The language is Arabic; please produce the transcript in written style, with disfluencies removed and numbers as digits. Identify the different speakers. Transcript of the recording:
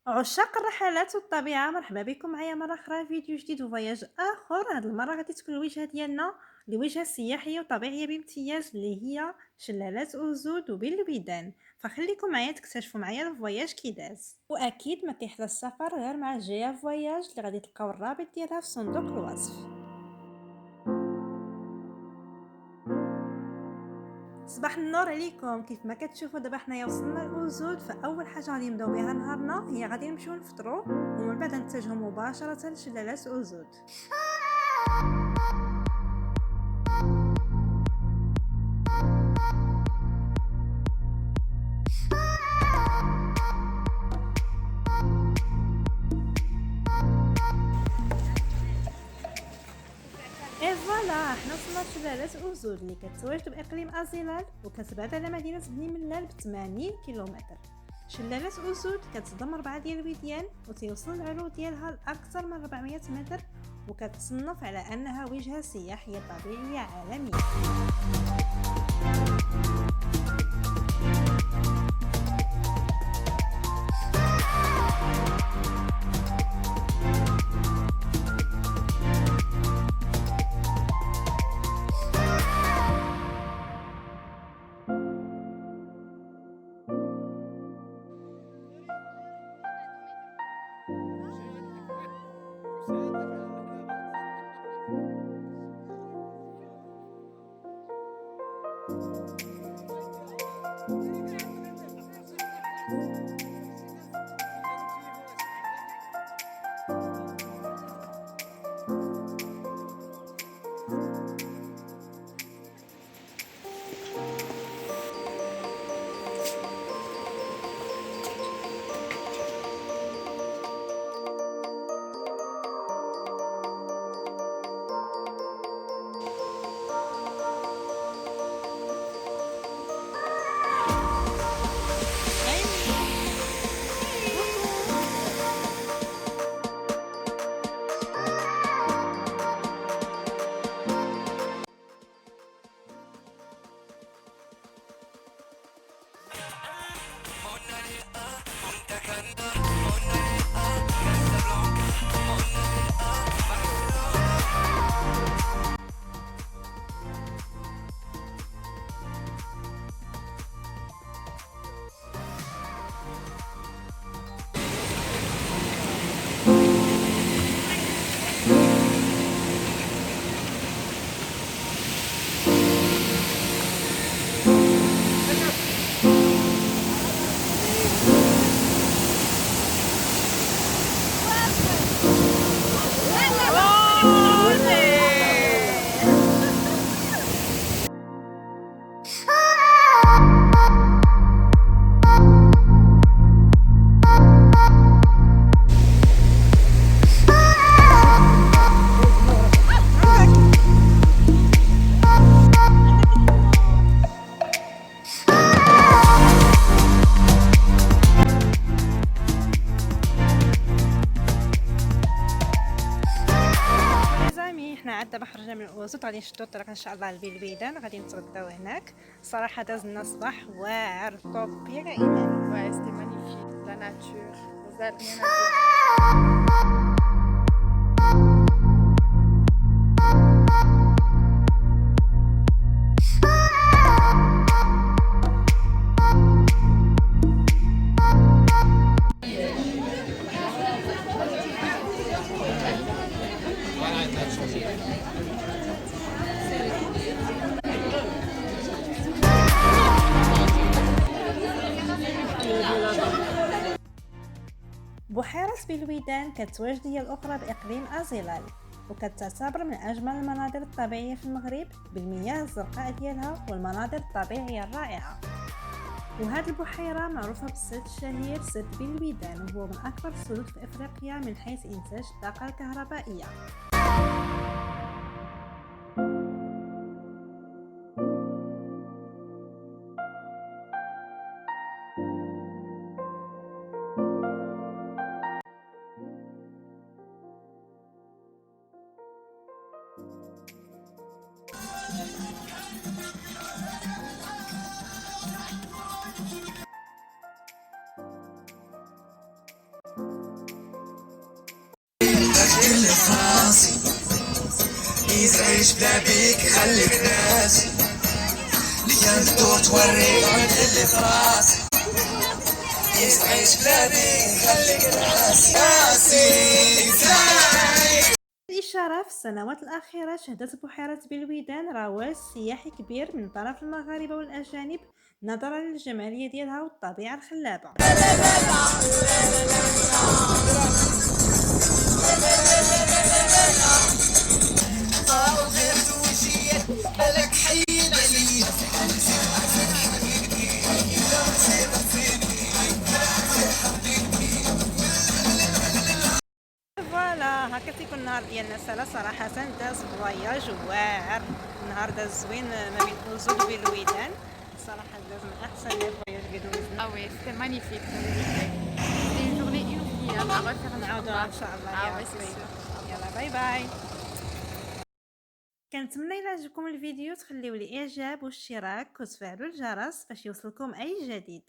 Speaker 1: عشاق الرحلات والطبيعة، مرحبا بكم معايا مرة أخرى فيديو جديد وفياج آخر. هاد المرة غادي تكون الوجهة ديالنا لوجهة سياحية وطبيعية بامتياز اللي هي شلالات أوزود وبالبيدان. فخليكم معايا تكتشفوا معايا الفياج كي داز. واكيد ما كيحلى السفر غير مع جيا فياج اللي غادي تلقاو الرابط ديالها في صندوق الوصف. صباح النور عليكم. كيف ما كتشوفوا دابا حنايا وصلنا لأوزود، فاول حاجه غادي نبداو بها نهارنا هي غادي نمشيو نفطروا ومن بعد نتجهوا مباشره لشلالات أوزود. اي فوالا، حنا وصلنا لشلالات أوزود اللي كتواجد باقليم ازيلال وكتبعد على مدينه بني ملال ب 80 كيلومتر. شلالات أوزود كتضم 4 ديال الوديان وتيوصل العلو ديالها لاكثر من 400 متر، وكتصنف على انها وجهه سياحيه طبيعيه عالميه. حنا عاد دابا خرجنا من أوزود غادي نشدو الطريق ان شاء الله لبلبيدان، غادي نتغداو هناك. صراحه دازنا صباح واعر طوب يا ايمان.
Speaker 2: Ouais, c'était magnifique, la nature, rien à dire.
Speaker 1: بحيرة بلبيدان كتواجد هي الأخرى بإقليم أزيلال، وكتعتبر من أجمل المناظر الطبيعية في المغرب بالمياه الزرقاء ديالها والمناظر الطبيعية الرائعة. وهذه البحيرة معروفة بالسد الشهير سد بلبيدان، وهو من أكبر السدود في إفريقيا من حيث إنتاج الطاقة الكهربائية.
Speaker 3: يزعج بلا بيك خليك راسي ليا ندور توريك اللي في راسي يزعج بلا بيك خليك راسي
Speaker 1: الإشارة في السنوات الأخيرة شهدت بحيرة بلويدان رواج سياحي كبير من طرف المغاربة والأجانب نظرا للجمالية ديالها والطبيعة الخلابة. فوالا هكا تيكون النهار ديالنا سالا صراحة داز فواياج واعر. النهار داز زوين ما بين أوزود وبلويدان، صراحة داز من أحسن لي فواياج اللي دوزنا.
Speaker 2: Ah oui, c'était magnifique. C'était une journée inoubliable à refaire
Speaker 1: نعاودوها إن شاء الله
Speaker 2: Ah
Speaker 1: يا
Speaker 2: oui, c'est
Speaker 1: ربي.
Speaker 2: sûr.
Speaker 1: يلا باي باي. كنتمنى إلا عجبكم الفيديو تخليو لي إعجاب واشتراك وتفعلوا الجرس باش يوصلكم أي جديد.